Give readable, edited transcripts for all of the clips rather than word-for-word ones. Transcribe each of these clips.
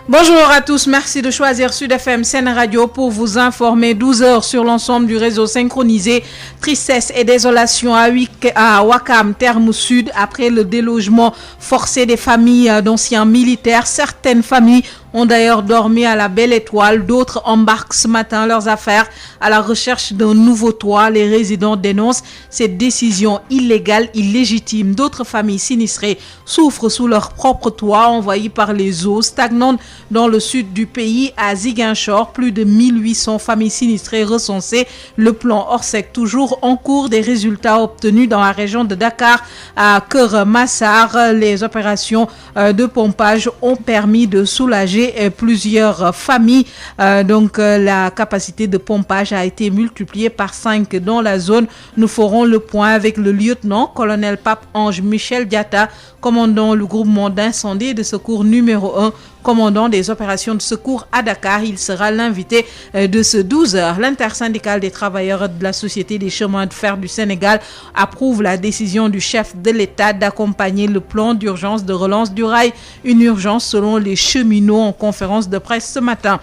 Bonjour à tous, merci de choisir Sud FM Sen Radio pour vous informer. 12 heures sur l'ensemble du réseau synchronisé. Tristesse et désolation à Ouakam, Terme Sud, après le délogement forcé des familles d'anciens militaires. Certaines familles ont d'ailleurs dormi à la Belle Étoile. D'autres embarquent ce matin leurs affaires à la recherche d'un nouveau toit. Les résidents dénoncent cette décision illégale, illégitime. D'autres familles sinistrées souffrent sous leur propre toit, envahies par les eaux stagnantes dans le sud du pays. À Ziguinchor, plus de 1800 familles sinistrées recensées. Le plan Orsec toujours en cours. Des résultats obtenus dans la région de Dakar, à Keur Massar. Les opérations de pompage ont permis de soulager plusieurs familles. La capacité de pompage a été multipliée par 5 dans la zone. Nous ferons le point avec le lieutenant-colonel Pape-Ange Michel Diatta, commandant le groupement d'incendie et de secours numéro 1, commandant des opérations de secours à Dakar. Il sera l'invité de ce 12 heures. L'intersyndicale des travailleurs de la Société des chemins de fer du Sénégal approuve la décision du chef de l'État d'accompagner le plan d'urgence de relance du rail. Une urgence selon les cheminots en conférence de presse ce matin.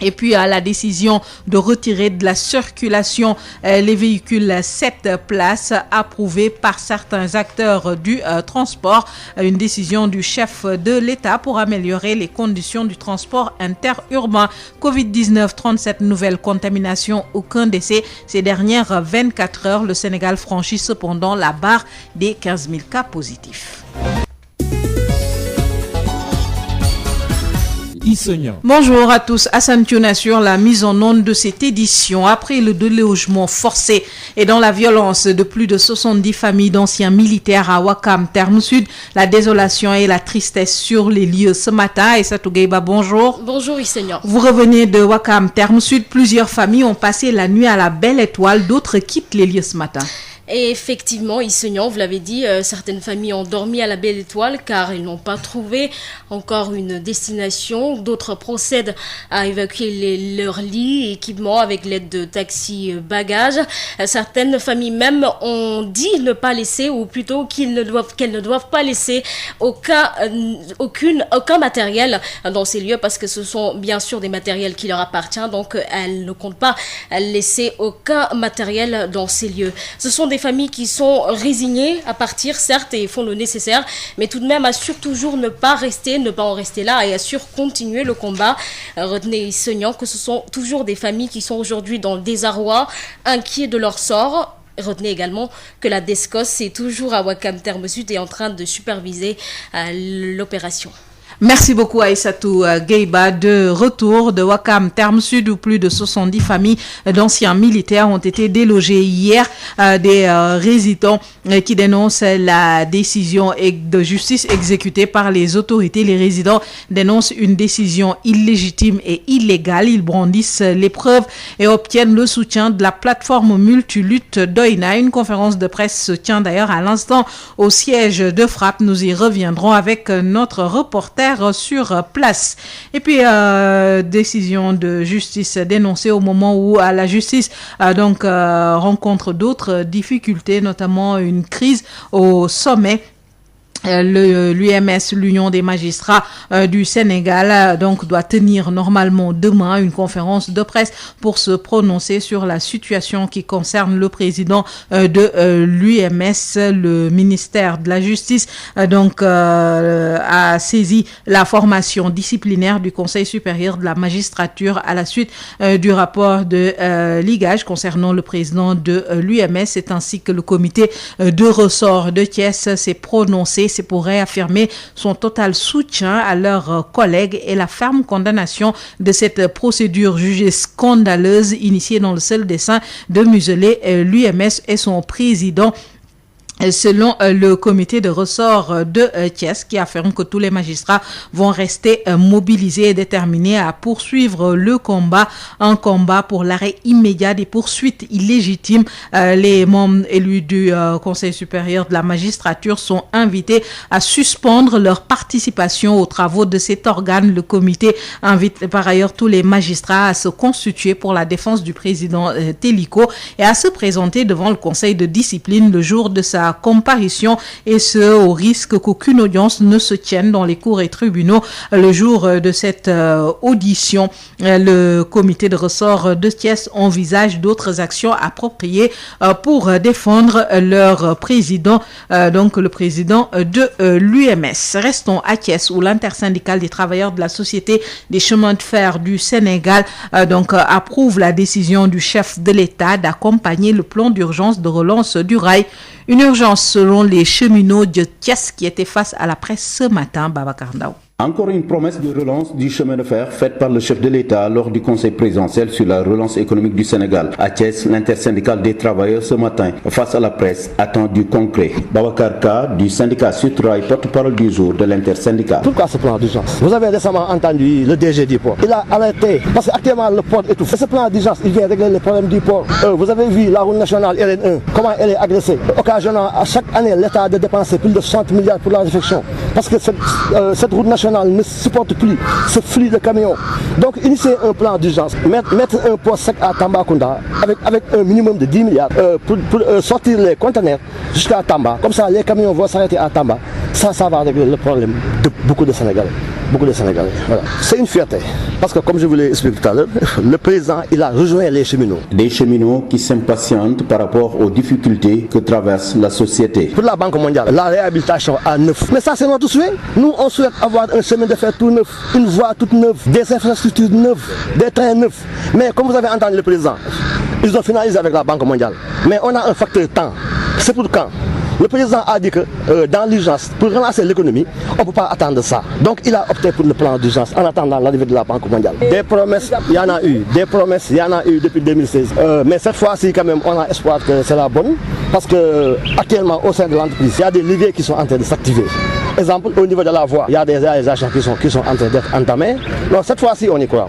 Et puis à la décision de retirer de la circulation les véhicules 7 places approuvée par certains acteurs du transport. Une décision du chef de l'État pour améliorer les conditions du transport interurbain. Covid-19, 37 nouvelles contaminations, aucun décès. Ces dernières 24 heures, le Sénégal franchit cependant la barre des 15 000 cas positifs. Bonjour à tous, Hassan Thioune assure la mise en onde de cette édition. Après le délogement forcé et dans la violence de plus de 70 familles d'anciens militaires à Ouakam, Terme Sud, la désolation et la tristesse sur les lieux ce matin. Aïssatou Gueiba, bonjour. Bonjour Issegnan. Vous revenez de Ouakam, Terme Sud. Plusieurs familles ont passé la nuit à la Belle Étoile, d'autres quittent les lieux ce matin. Et effectivement, Issegnan, vous l'avez dit, certaines familles ont dormi à la Belle Étoile car ils n'ont pas trouvé encore une destination. D'autres procèdent à évacuer leurs lits et équipements avec l'aide de taxis bagages. Certaines familles même ont dit ne pas laisser, ou plutôt qu'elles ne doivent pas laisser aucun matériel dans ces lieux parce que ce sont bien sûr des matériels qui leur appartiennent. Donc elles ne comptent pas laisser aucun matériel dans ces lieux. Ce sont des familles qui sont résignées à partir, certes, et font le nécessaire, mais tout de même assurent toujours ne pas en rester là et assurent continuer le combat. Retenez Issegnan que ce sont toujours des familles qui sont aujourd'hui dans le désarroi, inquiets de leur sort. Retenez également que la DESCOS est toujours à Ouakam Terme Sud et en train de superviser l'opération. Merci beaucoup Aïssatou Gueiba. De retour de Ouakam, Terme Sud, où plus de 70 familles d'anciens militaires ont été délogées hier. Des résidents qui dénoncent la décision de justice exécutée par les autorités. Les résidents dénoncent une décision illégitime et illégale. Ils brandissent les preuves et obtiennent le soutien de la plateforme multilutte Doina. Une conférence de presse se tient d'ailleurs à l'instant au siège de Frappe. Nous y reviendrons avec notre reporter sur place. Et puis décision de justice dénoncée au moment où la justice rencontre d'autres difficultés, notamment une crise au sommet. L'UMS, l'Union des magistrats du Sénégal, doit tenir normalement demain une conférence de presse pour se prononcer sur la situation qui concerne le président de l'UMS. Le ministère de la Justice a saisi la formation disciplinaire du Conseil supérieur de la magistrature à la suite du rapport de ligage concernant le président de l'UMS. C'est ainsi que le comité de ressort de Thiès s'est prononcé. C'est pour réaffirmer son total soutien à leurs collègues et la ferme condamnation de cette procédure jugée scandaleuse initiée dans le seul dessein de museler l'UMS et son président. Selon le comité de ressort de Thiès, qui affirme que tous les magistrats vont rester mobilisés et déterminés à poursuivre le combat, un combat pour l'arrêt immédiat des poursuites illégitimes. Les membres élus du Conseil supérieur de la magistrature sont invités à suspendre leur participation aux travaux de cet organe. Le comité invite par ailleurs tous les magistrats à se constituer pour la défense du président Téliko et à se présenter devant le Conseil de discipline le jour de sa sa comparution, et ce au risque qu'aucune audience ne se tienne dans les cours et tribunaux le jour de cette audition. Le comité de ressort de Thiès envisage d'autres actions appropriées pour défendre leur président, donc le président de l'UMS. Restons à Thiès où l'intersyndicale des travailleurs de la Société des chemins de fer du Sénégal approuve la décision du chef de l'État d'accompagner le plan d'urgence de relance du rail. Une urgence selon les cheminots de Thiès qui étaient face à la presse ce matin. Babacar Ndao. Encore une promesse de relance du chemin de fer faite par le chef de l'État lors du conseil présidentiel sur la relance économique du Sénégal. À Thiès, l'intersyndicale des travailleurs ce matin, face à la presse, attend du concret. Babacar Ka du syndicat Sutrail, porte-parole du jour de l'intersyndicale. Pourquoi ce plan d'urgence? Vous avez récemment entendu le DG du port. Il a alerté parce qu'actuellement le port étouffe. Ce plan d'urgence, il vient régler les problèmes du port. Vous avez vu la route nationale RN1, comment elle est agressée, occasionnant à chaque année l'État de dépenser plus de 60 milliards pour la réfection. Parce que cette route nationale ne supporte plus ce flux de camions. Donc initier un plan d'urgence, mettre un port sec à Tambacounda avec un minimum de 10 milliards pour sortir les conteneurs jusqu'à Tamba. Comme ça les camions vont s'arrêter à Tamba. Ça va régler le problème de beaucoup de Sénégalais. Voilà. C'est une fierté. Parce que comme je vous l'ai expliqué tout à l'heure, le président il a rejoint les cheminots. Des cheminots qui s'impatientent par rapport aux difficultés que traverse la société. Pour la Banque mondiale, la réhabilitation à neuf. Mais ça c'est notre souhait. Nous on souhaite avoir un chemin de fer tout neuf, une voie toute neuve, des infrastructures neuves, des trains neufs. Mais comme vous avez entendu le président, ils ont finalisé avec la Banque mondiale. Mais on a un facteur temps. C'est pour quand? Le président a dit que dans l'urgence, pour relancer l'économie, on ne peut pas attendre ça. Donc il a opté pour le plan d'urgence en attendant l'arrivée de la Banque mondiale. Des promesses, il y en a eu. Des promesses, il y en a eu depuis 2016. Mais cette fois-ci, quand même, on a espoir que c'est la bonne. Parce que actuellement, au sein de l'entreprise, il y a des leviers qui sont en train de s'activer. Exemple, au niveau de la voie, il y a des réalisations qui sont en train d'être entamées. Donc cette fois-ci, on y croit.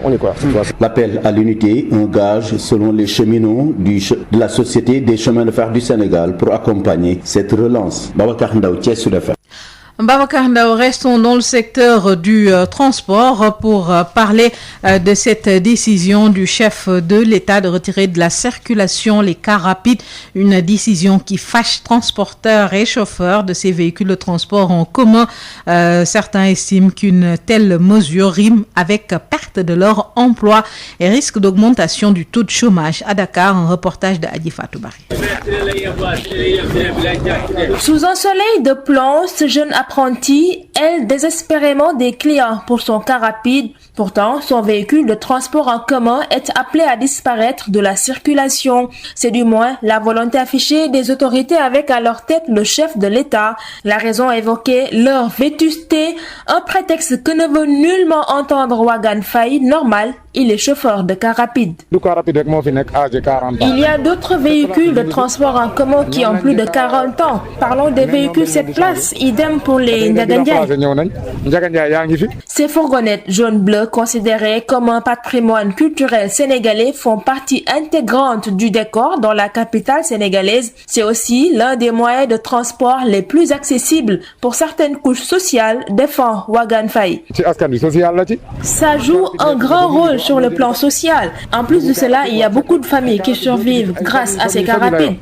L'appel à l'unité, un gage selon les cheminots de la Société des chemins de fer du Sénégal pour accompagner cette relance. Babacar Ndao, Thiès Sud FM. Babacar Ndao, restons dans le secteur du transport pour parler de cette décision du chef de l'État de retirer de la circulation les cars rapides, une décision qui fâche transporteurs et chauffeurs de ces véhicules de transport en commun. Certains estiment qu'une telle mesure rime avec perte de leur emploi et risque d'augmentation du taux de chômage. À Dakar, un reportage de Adi Fatoubari. Sous un soleil de plomb, ce jeune apprenti aide désespérément des clients pour son car rapide. Pourtant, son véhicule de transport en commun est appelé à disparaître de la circulation. C'est du moins la volonté affichée des autorités avec à leur tête le chef de l'État. La raison évoquée, leur vétusté, un prétexte que ne veut nullement entendre Wagan Faye, normal. Il est chauffeur de car rapide. Il y a d'autres véhicules de transport en commun qui ont plus de 40 ans. Parlons des véhicules 7 places, idem pour les Ndiagandiaï. Ces fourgonnettes jaune-bleu considérées comme un patrimoine culturel sénégalais font partie intégrante du décor dans la capitale sénégalaise. C'est aussi l'un des moyens de transport les plus accessibles pour certaines couches sociales, défend Wagan Faye. Ça joue un grand rôle sur le plan social. En plus de cela, il y a beaucoup de familles qui survivent grâce à ces cars rapides.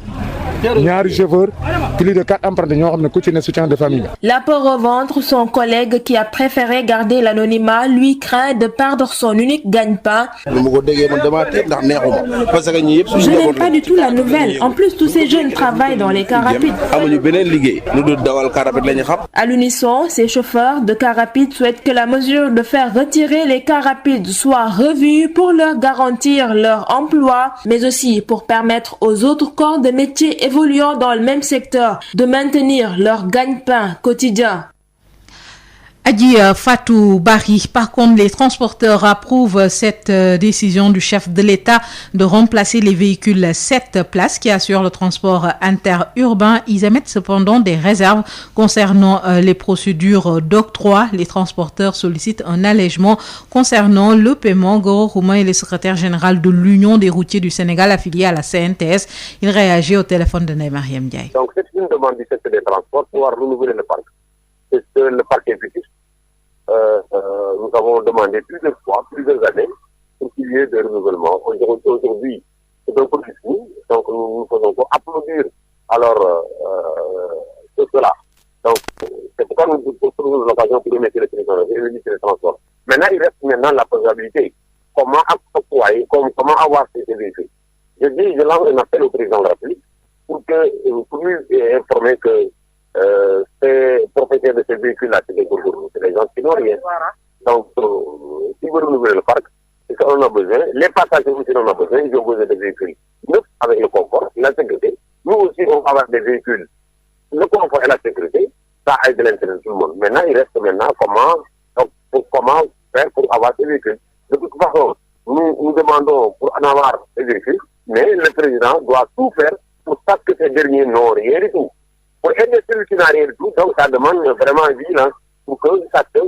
La peur au ventre, son collègue qui a préféré garder l'anonymat, lui craint de perdre son unique gagne-pain. Je n'aime pas du tout la nouvelle. En plus, tous ces jeunes travaillent dans les cars rapides. À l'unisson, ces chauffeurs de cars rapides souhaitent que la mesure de faire retirer les cars rapides soit revue pour leur garantir leur emploi, mais aussi pour permettre aux autres corps de métier évoluant dans le même secteur de maintenir leur gagne-pain quotidien. Adi Fatou Bari. Par contre, les transporteurs approuvent cette décision du chef de l'État de remplacer les véhicules 7 places qui assurent le transport interurbain. Ils émettent cependant des réserves concernant les procédures d'octroi. Les transporteurs sollicitent un allègement concernant le paiement. Goro Roumain est le secrétaire général de l'Union des routiers du Sénégal affilié à la CNTS. Il réagit au téléphone de Mariam Ndiaye. Donc c'est une demande du secteur des transports pour pouvoir renouveler le parc. C'est le parc est vétuste. Nous avons demandé plusieurs fois, plusieurs années, pour qu'il y ait des renouvellements. Aujourd'hui, c'est un peu fini, donc nous faisons pour applaudir alors cela. Donc, c'est pourquoi nous trouvons l'occasion pour remettre le président et le ministre des Transports. Maintenant, il reste maintenant la faisabilité. Comment octroyer, comment avoir ces véhicules. Je lance un appel au président de la République pour lui informer que ces propriétaires de ces véhicules-là, c'est des gens qui n'ont rien. Donc, si vous renouvelez le parc, c'est ce qu'on a besoin. Les passagers aussi en ont besoin. Ils ont besoin de véhicules neufs avec le confort, la sécurité. Nous aussi, on va avoir des véhicules. Le confort et la sécurité, ça aide l'intérêt de tout le monde. Maintenant, il reste comment faire pour avoir ces véhicules. De toute façon, nous demandons pour en avoir ces véhicules, mais le président doit tout faire pour ça que ces derniers n'ont rien du tout. Pour aider celui qui n'a rien du tout, donc ça demande vraiment vigilance pour que le secteur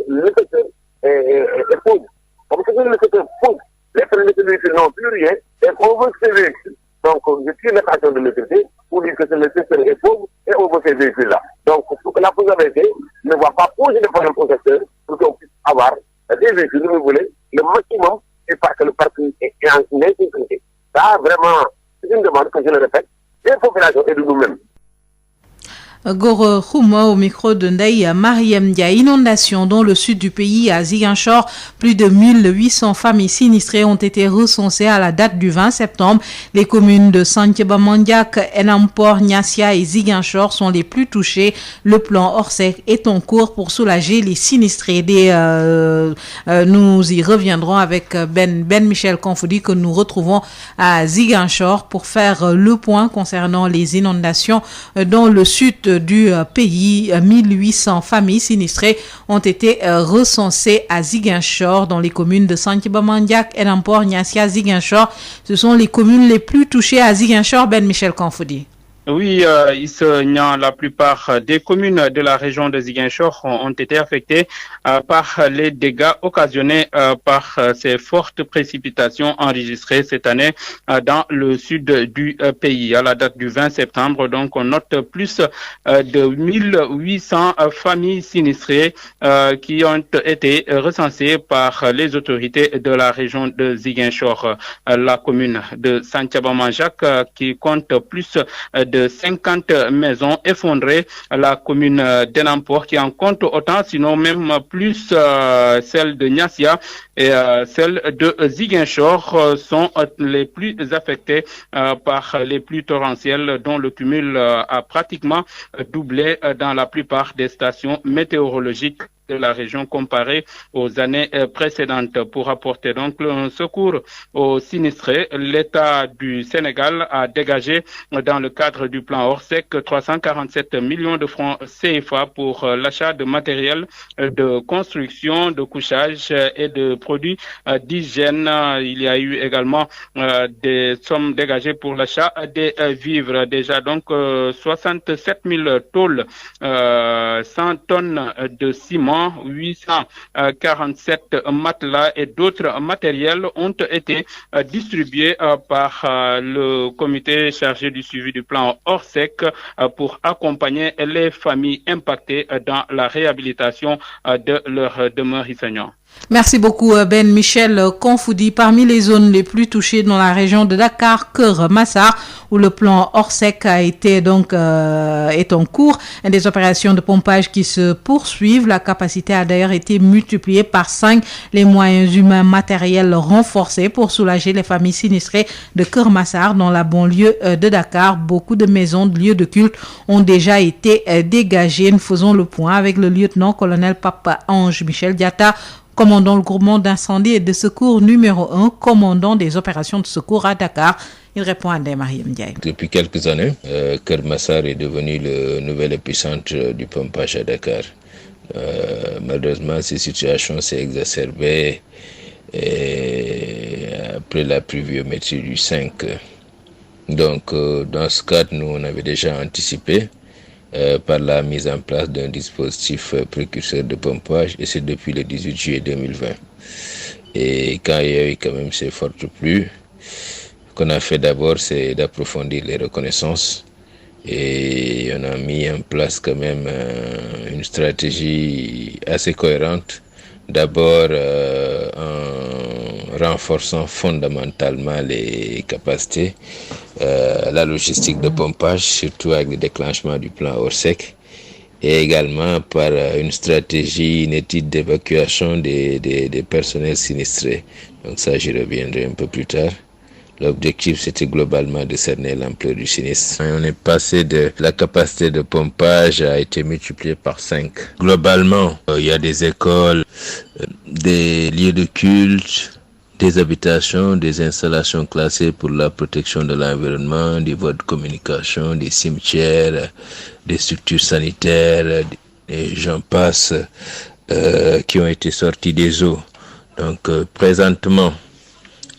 est pauvre. Comme que le secteur pauvre, les premiers véhicules n'ont plus rien, et on veut ces véhicules. Donc, je tire l'attention de l'autorité pour dire que le secteur est pauvre et on veut ces véhicules-là. Donc, pour que la faisabilité ne va pas poser de problème au secteur pour qu'on puisse avoir des véhicules renouvelés le maximum et pas que le parc est en insécurité. Ça, vraiment, c'est une demande que je le répète, des populations et de nous-mêmes. Goro Khouma au micro de Ndaï Mariam Dia. Inondation dans le sud du pays à Ziguinchor. Plus de 1800 familles sinistrées ont été recensées à la date du 20 septembre. Les communes de Santhiaba Mandiack, Enampor, Niassia et Ziguinchor sont les plus touchées. Le plan Orsec est en cours pour soulager les sinistrés. Nous y reviendrons avec Ben Michel Konfoudi que nous retrouvons à Ziguinchor pour faire le point concernant les inondations dans le sud du pays. 1800 familles sinistrées ont été recensées à Ziguinchor dans les communes de Santhiaba Mandiack, Enampor, Niassia, Ziguinchor. Ce sont les communes les plus touchées à Ziguinchor. Ben Michel Konfoudi. Oui, la plupart des communes de la région de Ziguinchor ont été affectées par les dégâts occasionnés par ces fortes précipitations enregistrées cette année dans le sud du pays. À la date du 20 septembre, donc, on note plus de 1800 familles sinistrées qui ont été recensées par les autorités de la région de Ziguinchor. La commune de Santhiaba Mandiack qui compte plus de 50 maisons effondrées, la commune d'Enampor qui en compte autant, sinon même plus, celle de Niassia et celle de Ziguinchor sont les plus affectées par les pluies torrentielles dont le cumul a pratiquement doublé dans la plupart des stations météorologiques de la région comparée aux années précédentes. Pour apporter donc un secours aux sinistrés, l'État du Sénégal a dégagé dans le cadre du plan Orsec 347 millions de francs CFA pour l'achat de matériel de construction, de couchage et de produits d'hygiène. Il y a eu également des sommes dégagées pour l'achat des vivres. Déjà donc 67 000 tôles, 100 tonnes de ciment, 847 matelas et d'autres matériels ont été distribués par le comité chargé du suivi du plan Orsec pour accompagner les familles impactées dans la réhabilitation de leur demeure isolée. Merci beaucoup Ben Michel Konfoudi. Parmi les zones les plus touchées dans la région de Dakar, Keur Massar, où le plan Orsec a été est en cours, des opérations de pompage qui se poursuivent. La capacité a d'ailleurs été multipliée par 5. Les moyens humains matériels renforcés pour soulager les familles sinistrées de Keur Massar dans la banlieue de Dakar. Beaucoup de maisons, de lieux de culte ont déjà été dégagées. Nous faisons le point avec le lieutenant-colonel Papa Ange Michel Diatta, commandant le groupement d'incendie et de secours numéro 1, commandant des opérations de secours à Dakar. Il répond à Mariam Ndiaye. Depuis quelques années, Keur Massar est devenu le nouvel épicentre du pompage à Dakar. Malheureusement, ces situations s'est exacerbées après la pluviométrie du 5. Donc, dans ce cadre, nous, on avait déjà anticipé par la mise en place d'un dispositif précurseur de pompage, et c'est depuis le 18 juillet 2020. Et quand il y a eu quand même ces fortes pluies, ce qu'on a fait d'abord, c'est d'approfondir les reconnaissances, et on a mis en place quand même une stratégie assez cohérente. D'abord en renforçant fondamentalement les capacités, la logistique de pompage, surtout avec le déclenchement du plan Orsec, et également par une stratégie, une étude d'évacuation des personnels sinistrés. Donc ça, j'y reviendrai un peu plus tard. L'objectif, c'était globalement de cerner l'ampleur du sinistre. On est passé de la capacité de pompage a été multipliée par 5. Globalement, il y a des écoles, des lieux de culte, des habitations, des installations classées pour la protection de l'environnement, des voies de communication, des cimetières, des structures sanitaires, et j'en passe, qui ont été sortis des eaux. Donc, présentement,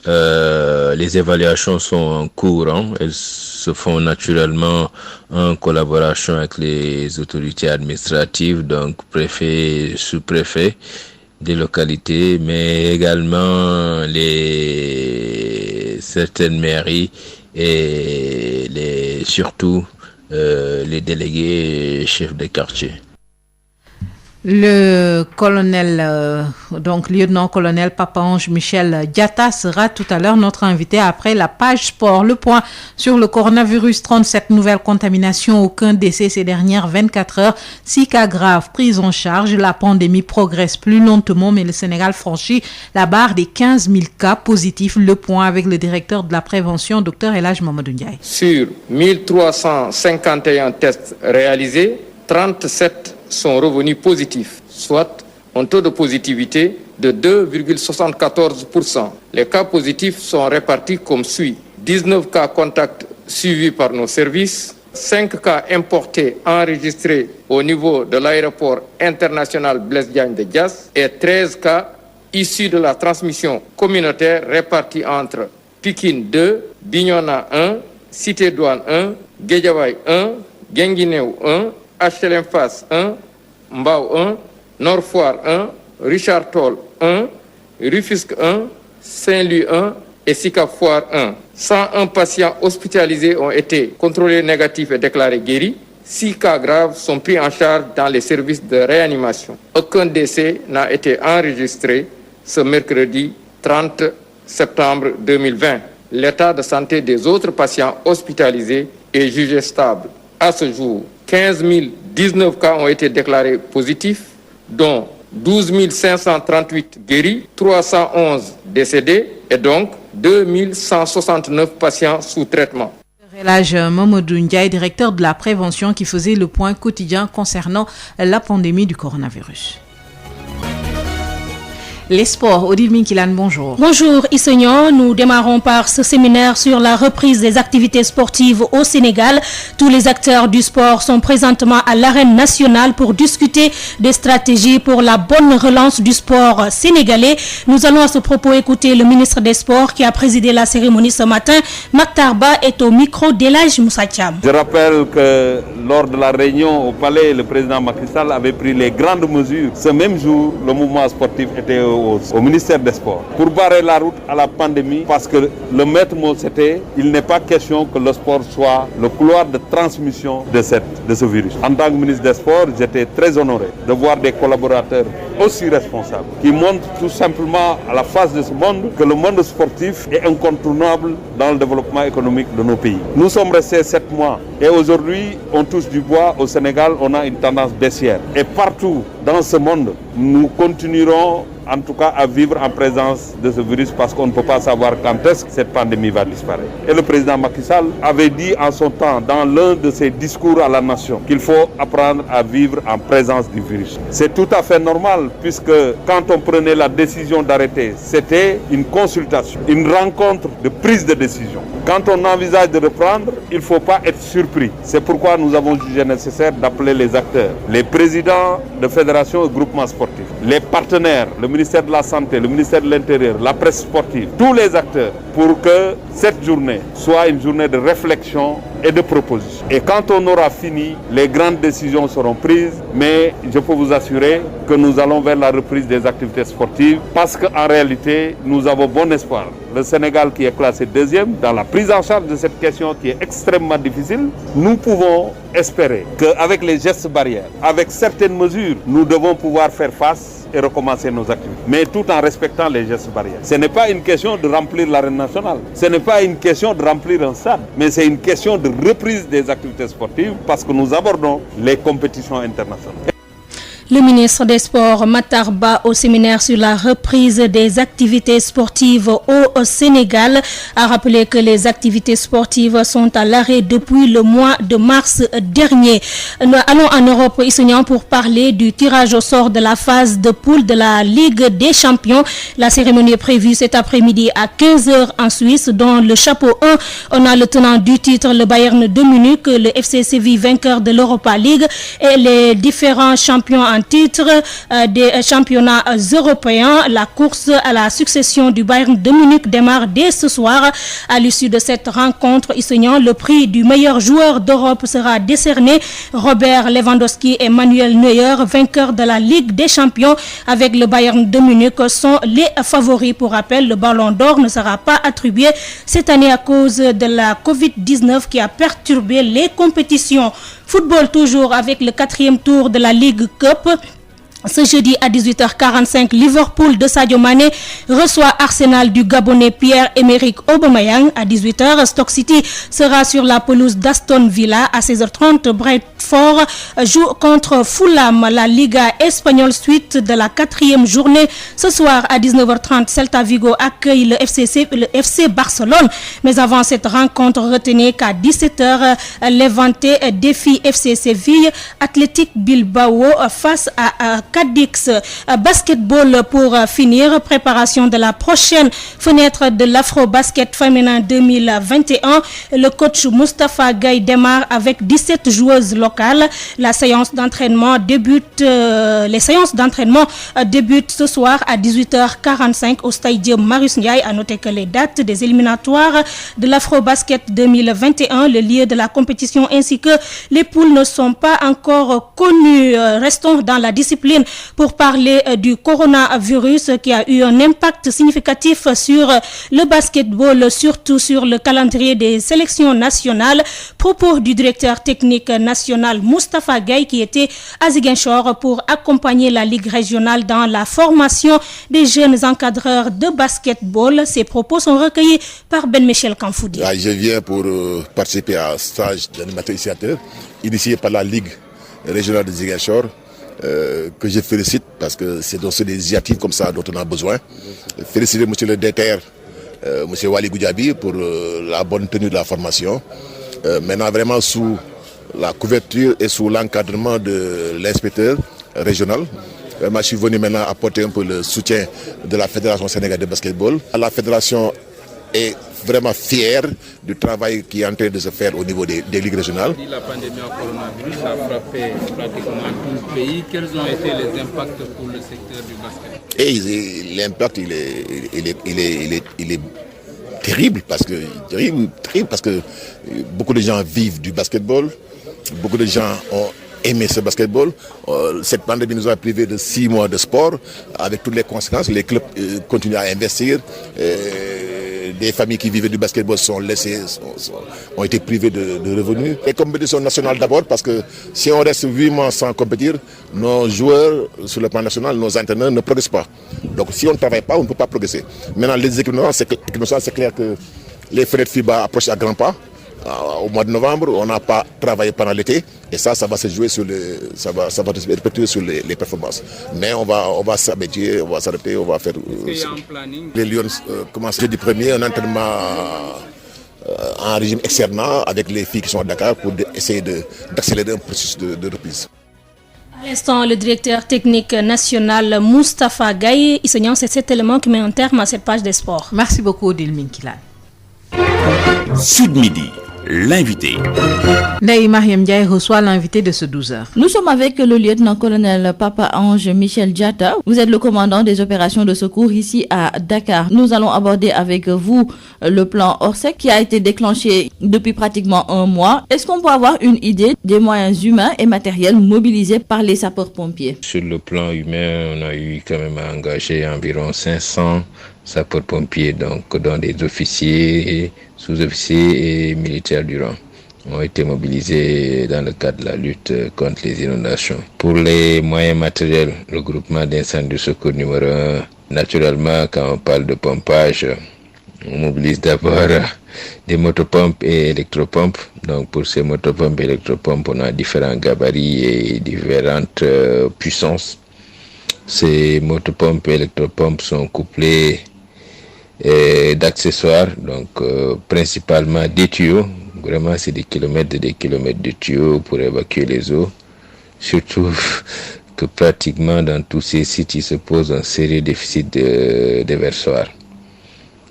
les évaluations sont en cours. Elles se font naturellement en collaboration avec les autorités administratives, donc préfets, sous-préfets des localités, mais également certaines mairies et surtout les délégués chefs de quartier. Le colonel, lieutenant-colonel Papa-Ange Michel Diatta sera tout à l'heure notre invité après la page sport. Le point sur le coronavirus, 37 nouvelles contaminations, aucun décès ces dernières 24 heures, 6 cas graves pris en charge. La pandémie progresse plus lentement, mais le Sénégal franchit la barre des 15 000 cas positifs. Le point avec le directeur de la prévention, Dr El Hadj Mamadou Ndiaye. Sur 1351 tests réalisés, 37 sont revenus positifs, soit un taux de positivité de 2,74%. Les cas positifs sont répartis comme suit. 19 cas contacts suivis par nos services, 5 cas importés enregistrés au niveau de l'aéroport international Blaise Diagne de Diass et 13 cas issus de la transmission communautaire répartis entre Pikine 2, Bignona 1, Cité Douane 1, Guédiawaye 1, Guinguinéo 1, HLM Fass 1, Mbao 1, Nord Foire 1, Richard Toll 1, Rufisque 1, Saint-Louis 1 et Sicap Foire 1. 101 patients hospitalisés ont été contrôlés négatifs et déclarés guéris. 6 cas graves sont pris en charge dans les services de réanimation. Aucun décès n'a été enregistré ce mercredi 30 septembre 2020. L'état de santé des autres patients hospitalisés est jugé stable. À ce jour, 15 019 cas ont été déclarés positifs, dont 12 538 guéris, 311 décédés et donc 2169 patients sous traitement. El Hadj Mamadou Ndiaye, directeur de la prévention, qui faisait le point quotidien concernant la pandémie du coronavirus. Les sports, Odile Minkilan, bonjour. Bonjour Issegnon, nous démarrons par ce séminaire sur la reprise des activités sportives au Sénégal. Tous les acteurs du sport sont présentement à l'arène nationale pour discuter des stratégies pour la bonne relance du sport sénégalais. Nous allons à ce propos écouter le ministre des Sports qui a présidé la cérémonie ce matin. Makhtar Ba est au micro d'El Hadj Moussa Thiam. Je rappelle que lors de la réunion au palais, le président Macky Sall avait pris les grandes mesures. Ce même jour, le mouvement sportif était au ministère des Sports pour barrer la route à la pandémie, parce que le maître mot c'était il n'est pas question que le sport soit le couloir de transmission de ce virus. En tant que ministre des Sports, j'étais très honoré de voir des collaborateurs aussi responsables qui montrent tout simplement à la face de ce monde que le monde sportif est incontournable dans le développement économique de nos pays. Nous sommes restés 7 mois et aujourd'hui on touche du bois. Au Sénégal, on a une tendance baissière et partout dans ce monde, nous continuerons en tout cas à vivre en présence de ce virus, parce qu'on ne peut pas savoir quand est-ce que cette pandémie va disparaître. Et le président Macky Sall avait dit en son temps, dans l'un de ses discours à la nation, qu'il faut apprendre à vivre en présence du virus. C'est tout à fait normal, puisque quand on prenait la décision d'arrêter, c'était une consultation, une rencontre de prise de décision. Quand on envisage de reprendre, il ne faut pas être surpris. C'est pourquoi nous avons jugé nécessaire d'appeler les acteurs, les présidents de fédérations et groupements sportifs, les partenaires, le ministère de la Santé, le ministère de l'Intérieur, la presse sportive, tous les acteurs, pour que cette journée soit une journée de réflexion et de proposition. Et quand on aura fini, les grandes décisions seront prises, mais je peux vous assurer que nous allons vers la reprise des activités sportives, parce qu'en réalité, nous avons bon espoir. Le Sénégal, qui est classé 2e dans la prise en charge de cette question qui est extrêmement difficile, nous pouvons espérer qu'avec les gestes barrières, avec certaines mesures, nous devons pouvoir faire face et recommencer nos activités. Mais tout en respectant les gestes barrières. Ce n'est pas une question de remplir l'arène nationale. Ce n'est pas une question de remplir un stade. Mais c'est une question de reprise des activités sportives parce que nous abordons les compétitions internationales. Le ministre des Sports, Matar Ba, au séminaire sur la reprise des activités sportives au Sénégal, a rappelé que les activités sportives sont à l'arrêt depuis le mois de mars dernier. Nous allons en Europe, Issegnan, pour parler du tirage au sort de la phase de poule de la Ligue des Champions. La cérémonie est prévue cet après-midi à 15h en Suisse. Dans le chapeau 1, on a le tenant du titre, le Bayern de Munich, le FC Séville, vainqueur de l'Europa League, et les différents champions en titre des championnats européens. La course à la succession du Bayern de Munich démarre dès ce soir. À l'issue de cette rencontre, Issegnan, le prix du meilleur joueur d'Europe sera décerné. Robert Lewandowski et Manuel Neuer, vainqueurs de la Ligue des Champions avec le Bayern de Munich, sont les favoris. Pour rappel, le Ballon d'Or ne sera pas attribué cette année à cause de la Covid-19 qui a perturbé les compétitions. Football toujours avec le 4e tour de la Ligue Cup. Ce jeudi à 18h45, Liverpool de Sadio Mané reçoit Arsenal du Gabonais Pierre-Emerick Aubameyang. À 18h, Stoke City sera sur la pelouse d'Aston Villa. À 16h30, Brentford joue contre Fulham. La Liga espagnole, suite de la 4e journée. Ce soir à 19h30, Celta Vigo accueille le FC Barcelone. Mais avant cette rencontre, retenez qu'à 17h, Levante défie FC Séville. Athletic Bilbao face à Cadix. Basketball pour finir, préparation de la prochaine fenêtre de l'Afro-Basket féminin 2021. Le coach Moustapha Gaye démarre avec 17 joueuses locales. Les séances d'entraînement débutent ce soir à 18h45 au Stadium Marius Ndiaye. À noter que les dates des éliminatoires de l'Afro-Basket 2021, le lieu de la compétition ainsi que les poules ne sont pas encore connues. Restons dans la discipline pour parler du coronavirus qui a eu un impact significatif sur le basketball, surtout sur le calendrier des sélections nationales. Propos du directeur technique national Moustapha Gaye qui était à Ziguinchor pour accompagner la Ligue régionale dans la formation des jeunes encadreurs de basketball. Ces propos sont recueillis par Ben Michel Kanfoudi. Je viens pour participer à un stage d'animateur-initiateur initié par la Ligue régionale de Ziguinchor. Que je félicite parce que c'est dans ces initiatives comme ça dont on a besoin. Féliciter M. le DTR, M. Wali Goudjabi pour la bonne tenue de la formation. Maintenant vraiment sous la couverture et sous l'encadrement de l'inspecteur régional. Je suis venu maintenant apporter un peu le soutien de la Fédération sénégalaise de basketball. La fédération est vraiment fière du travail qui est en train de se faire au niveau des ligues régionales. La pandémie au coronavirus a frappé pratiquement tout le pays. Quels ont été les impacts pour le secteur du basket? Et l'impact, il est terrible parce que beaucoup de gens vivent du basketball, beaucoup de gens ont aimé ce basketball. Cette pandémie nous a privés de 6 mois de sport avec toutes les conséquences. Les clubs continuent à investir. Des familles qui vivaient du basketball ont été privées de revenus. Les compétitions nationales d'abord, parce que si on reste 8 mois sans compétir, nos joueurs sur le plan national, nos entraîneurs ne progressent pas. Donc si on ne travaille pas, on ne peut pas progresser. Maintenant, les équipes nationales, c'est clair que les fenêtres FIBA approchent à grands pas. Au mois de novembre, on n'a pas travaillé pendant l'été et ça va se jouer ça va se répercuter sur les performances. Mais on va s'habituer, on va s'adapter, on va faire. Les Lions commencent jeudi premier un entraînement en régime externe avec les filles qui sont à Dakar pour essayer d'accélérer un processus de reprise. À l'instant, le directeur technique national Moustapha Gaye. Issegnan, c'est cet élément qui met un terme à cette page des sports. Merci beaucoup, Odile Minkilan. Sud Midi, l'invité. Ndeye Mariam Ndiaye reçoit l'invité de ce 12h. Nous sommes avec le lieutenant-colonel Papa Ange Michel Diatta. Vous êtes le commandant des opérations de secours ici à Dakar. Nous allons aborder avec vous le plan Orsec qui a été déclenché depuis pratiquement 1 mois. Est-ce qu'on peut avoir une idée des moyens humains et matériels mobilisés par les sapeurs-pompiers? Sur le plan humain, on a eu quand même à engager environ 500 sapeurs-pompiers, donc dans des officiers, sous-officiers et militaires du rang. ont été mobilisés dans le cadre de la lutte contre les inondations. Pour les moyens matériels, le groupement d'incendie de secours numéro 1, naturellement, quand on parle de pompage, on mobilise d'abord des motopompes et électropompes. Donc pour ces motopompes et électropompes, on a différents gabarits et différentes puissances. Ces motopompes et électropompes sont couplées d'accessoires, donc principalement des tuyaux. Vraiment, c'est des kilomètres de tuyaux pour évacuer les eaux. Surtout que pratiquement dans tous ces sites, il se pose un sérieux déficit de déversoirs.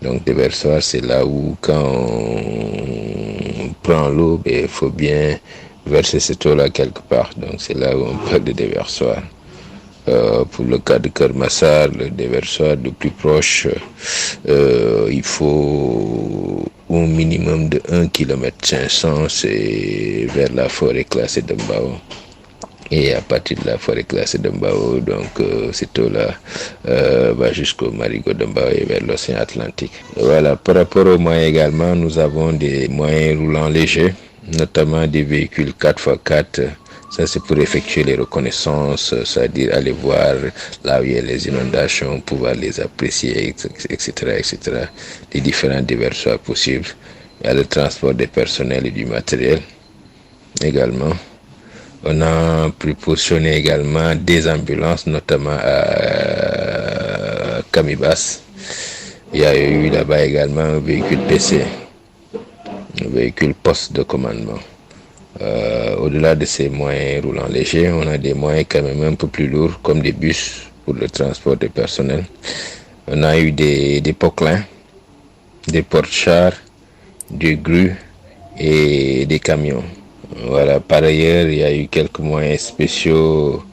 Donc déversoirs, c'est là où quand on prend l'eau, il faut bien verser cette eau-là quelque part. Donc c'est là où on parle de déversoirs. Pour le cas de Kermassar, le déversoir le plus proche, il faut un minimum de 1,5 km, c'est vers la forêt classée de Mbao. Et à partir de la forêt classée de Mbao, donc cette eau-là va jusqu'au marigot de Mbao et vers l'océan Atlantique. Voilà, par rapport aux moyens également, nous avons des moyens roulants légers, notamment des véhicules 4x4. Ça, c'est pour effectuer les reconnaissances, c'est-à-dire aller voir là où il y a les inondations, pouvoir les apprécier, etc., etc., les différents déversoirs possibles. Il y a le transport des personnels et du matériel également. On a prépositionné également des ambulances, notamment à Camibas. Il y a eu là-bas également un véhicule PC, un véhicule poste de commandement. Au-delà de ces moyens roulants légers, on a des moyens quand même un peu plus lourds, comme des bus pour le transport des personnels. On a eu des poclins, des porte-chars, des grues et des camions. Voilà. Par ailleurs, il y a eu quelques moyens spéciaux,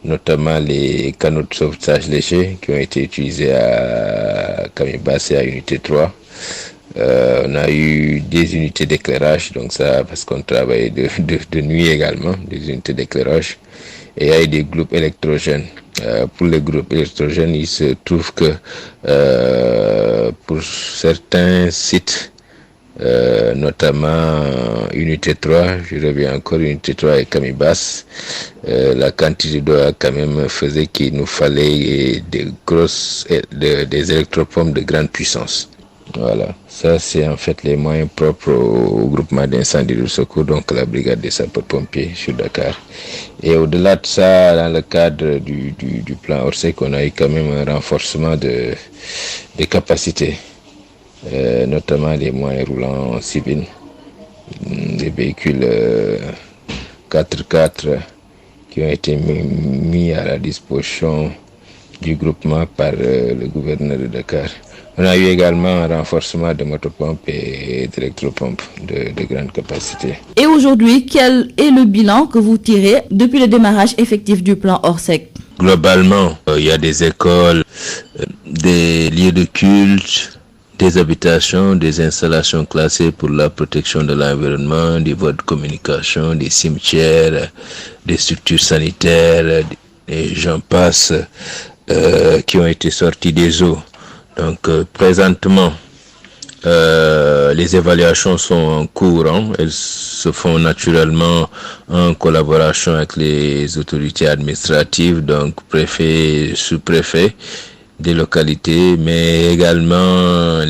notamment les canots de sauvetage légers qui ont été utilisés à Camibas et à Unité 3. On a eu des unités d'éclairage, donc ça parce qu'on travaille de nuit également, des unités d'éclairage. Et il y a eu des groupes électrogènes. Pour les groupes électrogènes, il se trouve que pour certains sites, notamment Unité 3, je reviens encore, Unité 3 et Camibas, la quantité d'eau quand même faisait qu'il nous fallait des électropompes de grande puissance. Voilà, ça c'est en fait les moyens propres au groupement d'incendie de secours, donc la brigade des sapeurs-pompiers sur Dakar. Et au-delà de ça, dans le cadre du plan Orsec, on a eu quand même un renforcement des capacités, notamment des moyens roulants civils, des véhicules 4x4 qui ont été mis à la disposition du groupement par le gouverneur de Dakar. On a eu également un renforcement de motopompes et d'électropompes de grande capacité. Et aujourd'hui, quel est le bilan que vous tirez depuis le démarrage effectif du plan Orsec? Globalement, il y a des écoles, des lieux de culte, des habitations, des installations classées pour la protection de l'environnement, des voies de communication, des cimetières, des structures sanitaires, et j'en passe, qui ont été sortis des eaux. Donc présentement, les évaluations sont en cours. Elles se font naturellement en collaboration avec les autorités administratives, donc préfets, sous-préfets des localités, mais également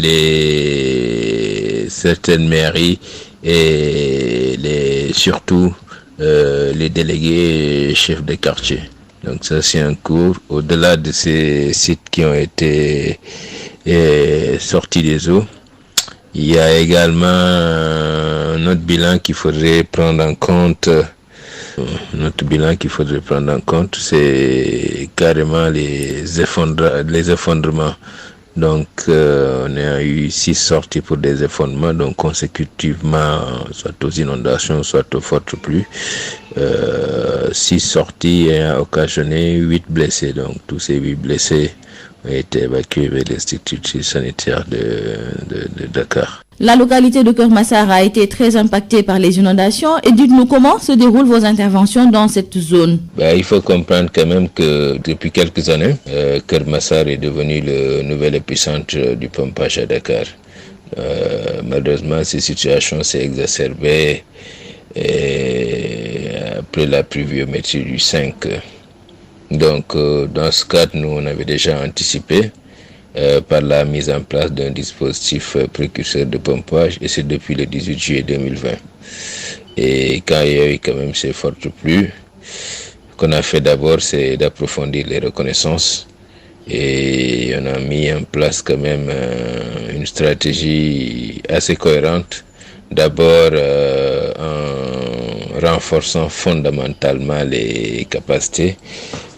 certaines mairies et surtout les délégués et chefs de quartier. Donc ça c'est en cours. Au-delà de ces sites qui ont été sortis des eaux, il y a également un autre bilan qu'il faudrait prendre en compte. C'est carrément les effondrements. Donc on a eu 6 sorties pour des effondrements, donc consécutivement soit aux inondations, soit aux fortes pluies. 6 sorties ayant occasionné 8 blessés. Donc tous ces 8 blessés ont été évacués vers les structures sanitaires de Dakar. La localité de Kermassar a été très impactée par les inondations. Et dites-nous comment se déroulent vos interventions dans cette zone? Il faut comprendre quand même que depuis quelques années, Kermassar est devenu le nouvel épicentre du pompage à Dakar. Malheureusement, ces situations s'est exacerbée et après la pluviométrie du 5. Donc, dans ce cadre, nous, on avait déjà anticipé par la mise en place d'un dispositif précurseur de pompage, et c'est depuis le 18 juillet 2020. Et quand il y a eu quand même ces fortes pluies, ce qu'on a fait d'abord, c'est d'approfondir les reconnaissances, et on a mis en place quand même une stratégie assez cohérente. D'abord en renforçant fondamentalement les capacités,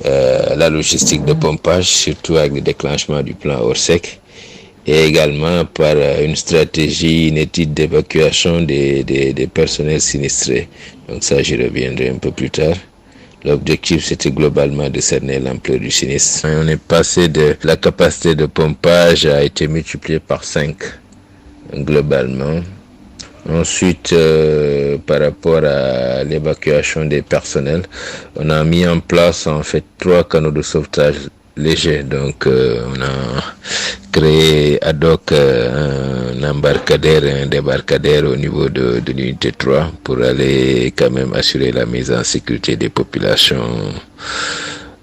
la logistique de pompage, surtout avec le déclenchement du plan Orsec, et également par une stratégie, une étude d'évacuation des personnels sinistrés. Donc ça, j'y reviendrai un peu plus tard. L'objectif, c'était globalement de cerner l'ampleur du sinistre. On est passé de la capacité de pompage a été multipliée par 5 globalement. Ensuite, par rapport à l'évacuation des personnels, on a mis en place en fait 3 canaux de sauvetage légers. Donc, on a créé ad hoc un embarcadère et un débarcadère au niveau de l'unité 3 pour aller quand même assurer la mise en sécurité des populations.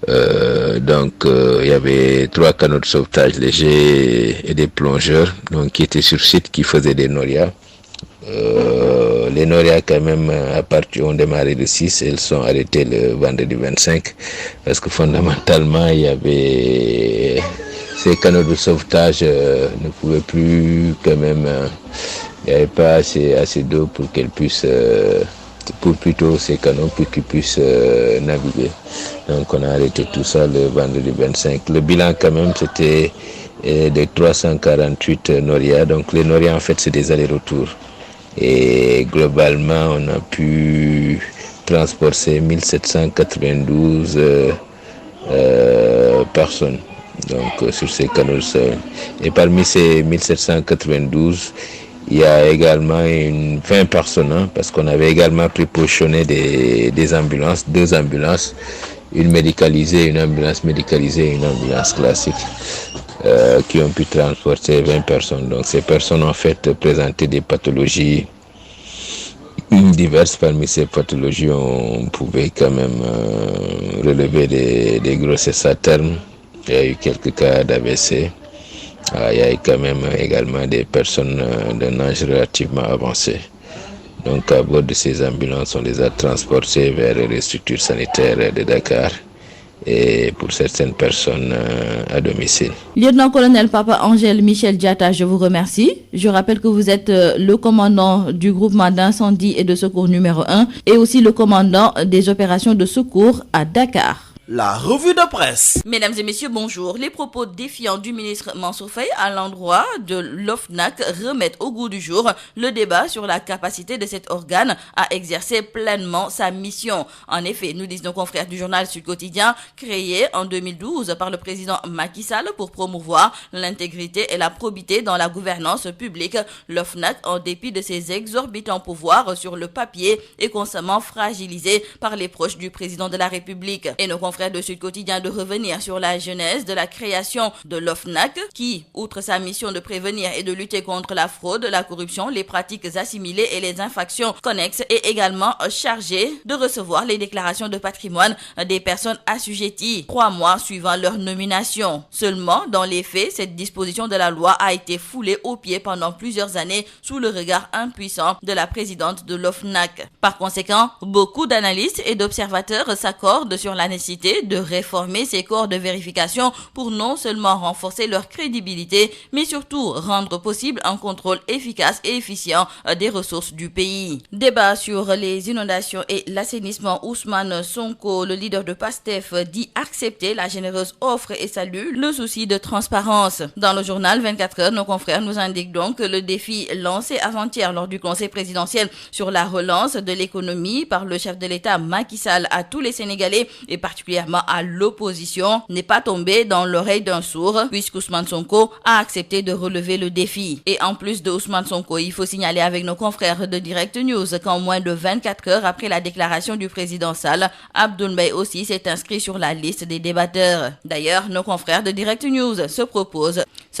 Donc, il y avait 3 canaux de sauvetage légers et des plongeurs donc qui étaient sur site, qui faisaient des norias. Les norias quand même ont démarré le 6 et elles sont arrêtées le vendredi 25 parce que fondamentalement il y avait ces canaux de sauvetage ne pouvaient plus quand même, il n'y avait pas assez d'eau pour qu'elles puissent pour plutôt ces canaux pour qu'ils puissent naviguer. Donc on a arrêté tout ça le vendredi 25. Le bilan quand même c'était de 348 norias. Donc les norias en fait c'est des allers-retours. Et globalement, on a pu transporter 1792 personnes donc, sur ces canaux. Et parmi ces 1792, il y a également 20 personnes, parce qu'on avait également prépositionné des ambulances, 2 ambulances, une médicalisée, une ambulance médicalisée et une ambulance classique. Qui ont pu transporter 20 personnes. Donc ces personnes en fait présentaient des pathologies diverses. Parmi ces pathologies, on pouvait quand même relever des grossesses à terme. Il y a eu quelques cas d'AVC. Il y a eu quand même également des personnes d'un âge relativement avancé. Donc à bord de ces ambulances, on les a transportées vers les structures sanitaires de Dakar. Et pour certaines personnes à domicile. Lieutenant-colonel Papa Angel Michel Diatta, je vous remercie. Je rappelle que vous êtes le commandant du groupement d'incendie et de secours numéro 1 et aussi le commandant des opérations de secours à Dakar. La revue de presse. Mesdames et messieurs, bonjour. Les propos défiants du ministre Mansour Faye à l'endroit de l'OFNAC remettent au goût du jour le débat sur la capacité de cet organe à exercer pleinement sa mission. En effet, nous disent nos confrères du journal Sud Quotidien, créé en 2012 par le président Macky Sall pour promouvoir l'intégrité et la probité dans la gouvernance publique, l'OFNAC, en dépit de ses exorbitants pouvoirs sur le papier, est constamment fragilisé par les proches du président de la République. Et nos confrères de Sud Quotidien de revenir sur la genèse de la création de l'OFNAC qui, outre sa mission de prévenir et de lutter contre la fraude, la corruption, les pratiques assimilées et les infractions connexes, est également chargé de recevoir les déclarations de patrimoine des personnes assujetties 3 mois suivant leur nomination. Seulement, dans les faits, cette disposition de la loi a été foulée aux pieds pendant plusieurs années sous le regard impuissant de la présidente de l'OFNAC. Par conséquent, beaucoup d'analystes et d'observateurs s'accordent sur la nécessité de réformer ces corps de vérification pour non seulement renforcer leur crédibilité, mais surtout rendre possible un contrôle efficace et efficient des ressources du pays. Débat sur les inondations et l'assainissement. Ousmane Sonko, le leader de PASTEF, dit accepter la généreuse offre et salue le souci de transparence. Dans le journal 24 heures, nos confrères nous indiquent donc que le défi lancé avant-hier lors du conseil présidentiel sur la relance de l'économie par le chef de l'État Macky Sall à tous les Sénégalais et particulièrement particulièrement à l'opposition, n'est pas tombé dans l'oreille d'un sourd, puisqu'Ousmane Sonko a accepté de relever le défi. Et en plus de Ousmane Sonko, il faut signaler avec nos confrères de Direct News qu'en moins de 24 heures après la déclaration du président Sall, Abdoul Mbaye aussi s'est inscrit sur la liste des débatteurs. D'ailleurs, nos confrères de Direct News se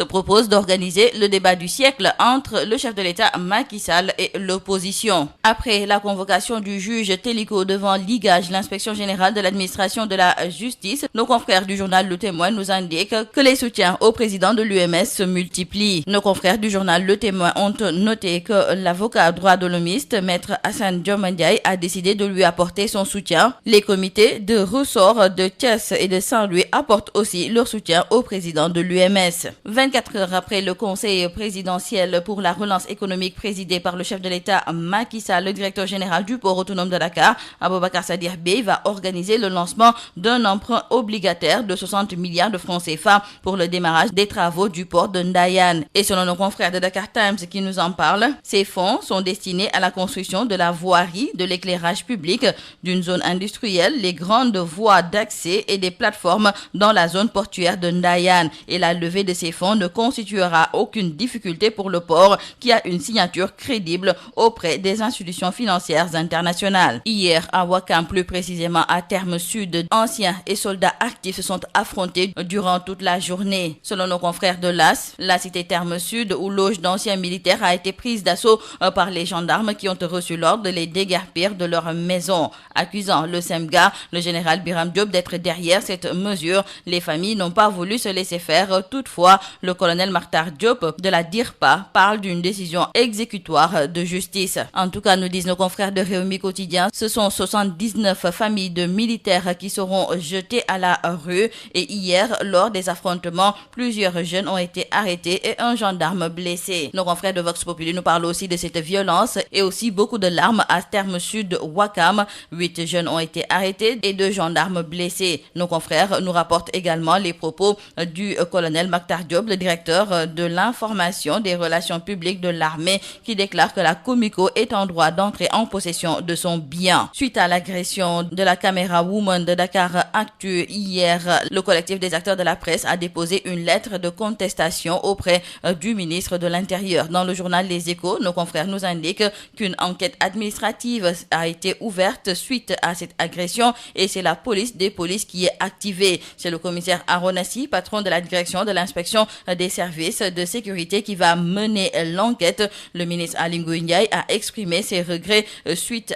proposent d'organiser le débat du siècle entre le chef de l'État Macky Sall et l'opposition. Après la convocation du juge Téliko devant l'IGAJ, l'inspection générale de l'administration de la justice, nos confrères du journal Le Témoin nous indiquent que les soutiens au président de l'UMS se multiplient. Nos confrères du journal Le Témoin ont noté que l'avocat droit-de-l'hommiste, maître Hassan Dioma Ndiaye, a décidé de lui apporter son soutien. Les comités de ressort de Thiès et de Saint-Louis apportent aussi leur soutien au président de l'UMS. 24 heures après le conseil présidentiel pour la relance économique présidé par le chef de l'État Macky Sall, le directeur général du port autonome de Dakar, Aboubacar Sadikh Bèye, va organiser le lancement d'un emprunt obligataire de 60 milliards de francs CFA pour le démarrage des travaux du port de Ndayane. Et selon nos confrères de Dakar Times qui nous en parlent, ces fonds sont destinés à la construction de la voirie, de l'éclairage public, d'une zone industrielle, les grandes voies d'accès et des plateformes dans la zone portuaire de Ndayane. Et la levée de ces fonds ne constituera aucune difficulté pour le port qui a une signature crédible auprès des institutions financières internationales. Hier, à Ouakam, plus précisément à Terme Sud, anciens et soldats actifs se sont affrontés durant toute la journée. Selon nos confrères de l'AS, la cité Terme Sud, où loge d'anciens militaires, a été prise d'assaut par les gendarmes qui ont reçu l'ordre de les déguerpir de leur maison. Accusant le SEMGA, le général Biram Diop, d'être derrière cette mesure, les familles n'ont pas voulu se laisser faire. Toutefois, le colonel Makhtar Diop de la DIRPA parle d'une décision exécutoire de justice. En tout cas, nous disent nos confrères de Rewmi Quotidien, ce sont 79 familles de militaires qui seront jetées à la rue. Et hier, lors des affrontements, plusieurs jeunes ont été arrêtés et un gendarme blessé. Nos confrères de Vox Populi nous parlent aussi de cette violence et aussi beaucoup de larmes à Terme Sud Ouakam. 8 jeunes ont été arrêtés et 2 gendarmes blessés. Nos confrères nous rapportent également les propos du colonel Makhtar Diop, le directeur de l'information des relations publiques de l'armée, qui déclare que la Comico est en droit d'entrer en possession de son bien. Suite à l'agression de la caméra Woman de Dakar Actu hier, le collectif des acteurs de la presse a déposé une lettre de contestation auprès du ministre de l'Intérieur. Dans le journal Les Échos, nos confrères nous indiquent qu'une enquête administrative a été ouverte suite à cette agression et c'est la police des polices qui est activée. C'est le commissaire Aronassi, patron de la direction de l'inspection des services de sécurité, qui va mener l'enquête. Le ministre Aly Ngouille Ndiaye a exprimé ses regrets suite